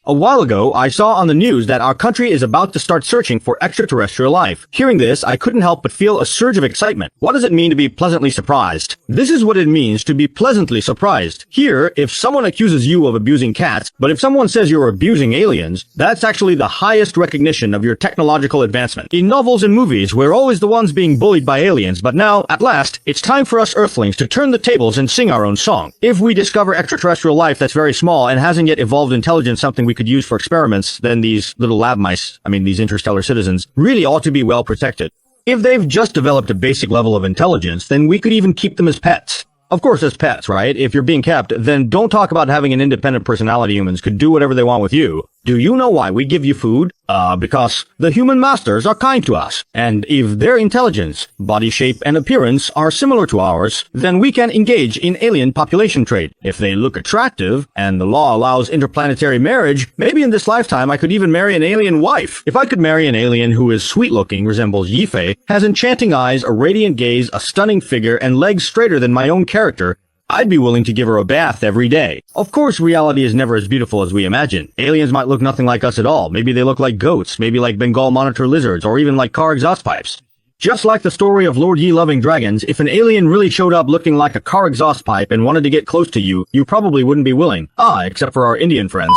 A while ago, I saw on the news that our country is about to start searching for extraterrestrial life. Hearing this, I couldn't help but feel a surge of excitement. What does it mean to be pleasantly surprised? This is what it means to be pleasantly surprised. Here, if someone accuses you of abusing cats, but if someone says you're abusing aliens, that's actually the highest recognition of your technological advancement. In novels and movies, we're always the ones being bullied by aliens, but now, at last, it's time for us Earthlings to turn the tables and sing our own song. If we discover extraterrestrial life that's very small and hasn't yet evolved intelligence, something we could use for experiments, then these little lab mice, these interstellar citizens, really ought to be well protected. If they've just developed a basic level of intelligence, then we could even keep them as pets. Of course, as pets, right? If you're being kept, then don't talk about having an independent personality. Humans could do whatever they want with you. Do you know why we give you food? Because the human masters are kind to us. And if their intelligence, body shape, and appearance are similar to ours, then we can engage in alien population trade. If they look attractive, and the law allows interplanetary marriage, maybe in this lifetime I could even marry an alien wife. If I could marry an alien who is sweet-looking, resembles Yifei, has enchanting eyes, a radiant gaze, a stunning figure, and legs straighter than my own character, I'd be willing to give her a bath every day. Of course, reality is never as beautiful as we imagine. Aliens might look nothing like us at all. Maybe they look like goats, maybe like Bengal monitor lizards, or even like car exhaust pipes. Just like the story of Lord Yi loving dragons, if an alien really showed up looking like a car exhaust pipe and wanted to get close to you, you probably wouldn't be willing. Except for our Indian friends.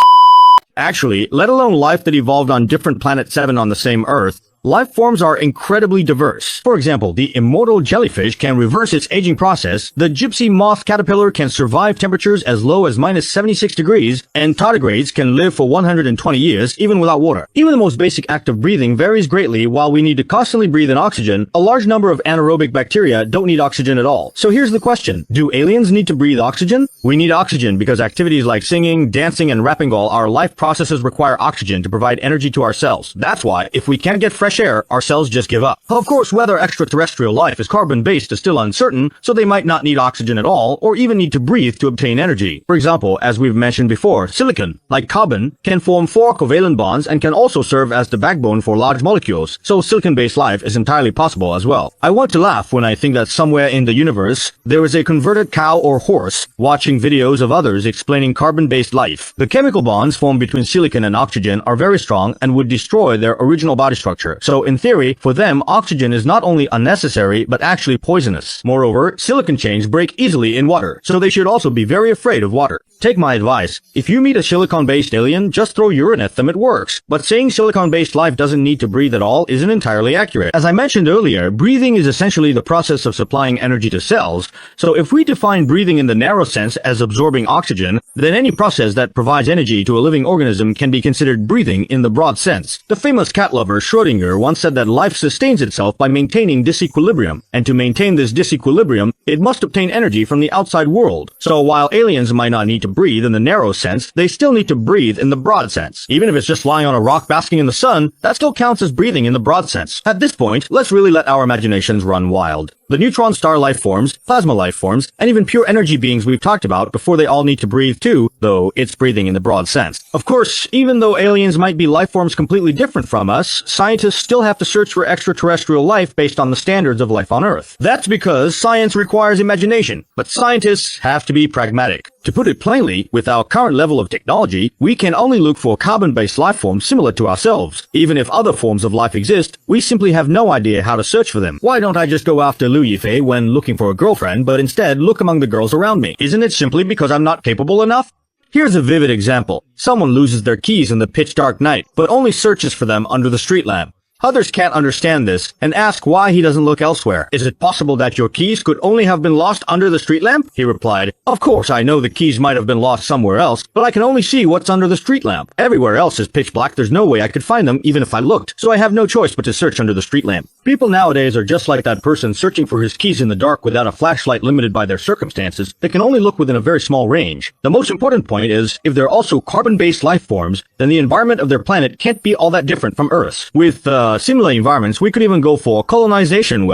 Actually, let alone life that evolved on different Planet 7 on the same Earth, life forms are incredibly diverse. For example, the immortal jellyfish can reverse its aging process, the gypsy moth caterpillar can survive temperatures as low as minus 76 degrees, and tardigrades can live for 120 years, even without water. Even the most basic act of breathing varies greatly. While we need to constantly breathe in oxygen, a large number of anaerobic bacteria don't need oxygen at all. So here's the question. Do aliens need to breathe oxygen? We need oxygen because activities like singing, dancing, and rapping, all our life processes require oxygen to provide energy to our cells. That's why, if we can't get fresh air, our cells just give up. Of course, whether extraterrestrial life is carbon-based is still uncertain, so they might not need oxygen at all, or even need to breathe to obtain energy. For example, as we've mentioned before, silicon, like carbon, can form 4 covalent bonds and can also serve as the backbone for large molecules, so silicon-based life is entirely possible as well. I want to laugh when I think that somewhere in the universe, there is a converted cow or horse watching videos of others explaining carbon-based life. The chemical bonds formed between silicon and oxygen are very strong and would destroy their original body structure. So in theory, for them, oxygen is not only unnecessary, but actually poisonous. Moreover, silicon chains break easily in water, so they should also be very afraid of water. Take my advice. If you meet a silicon-based alien, just throw urine at them, it works. But saying silicon-based life doesn't need to breathe at all isn't entirely accurate. As I mentioned earlier, breathing is essentially the process of supplying energy to cells, so if we define breathing in the narrow sense as absorbing oxygen, then any process that provides energy to a living organism can be considered breathing in the broad sense. The famous cat lover Schrödinger once said that life sustains itself by maintaining disequilibrium, and to maintain this disequilibrium, it must obtain energy from the outside world. So while aliens might not need to breathe in the narrow sense, they still need to breathe in the broad sense. Even if it's just lying on a rock basking in the sun, that still counts as breathing in the broad sense. At this point, let's really let our imaginations run wild. The neutron star life forms, plasma life forms, and even pure energy beings we've talked about before, they all need to breathe too, though it's breathing in the broad sense. Of course, even though aliens might be life forms completely different from us, scientists still have to search for extraterrestrial life based on the standards of life on Earth. That's because science requires imagination, but scientists have to be pragmatic. To put it plainly, with our current level of technology, we can only look for carbon-based life forms similar to ourselves. Even if other forms of life exist, we simply have no idea how to search for them. Why don't I just go after Liu Yifei when looking for a girlfriend, but instead look among the girls around me? Isn't it simply because I'm not capable enough? Here's a vivid example. Someone loses their keys in the pitch dark night, but only searches for them under the street lamp. Others can't understand this and ask why he doesn't look elsewhere. Is it possible that your keys could only have been lost under the street lamp? He replied, of course I know the keys might have been lost somewhere else, but I can only see what's under the street lamp. Everywhere else is pitch black. There's no way I could find them even if I looked, so I have no choice but to search under the street lamp. People nowadays are just like that person searching for his keys in the dark without a flashlight, limited by their circumstances. They can only look within a very small range. The most important point is, if they're also carbon-based life forms, then the environment of their planet can't be all that different from Earth's. With similar environments, we could even go for colonization,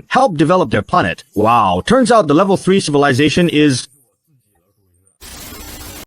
help develop their planet. Wow, turns out the level 3 civilization is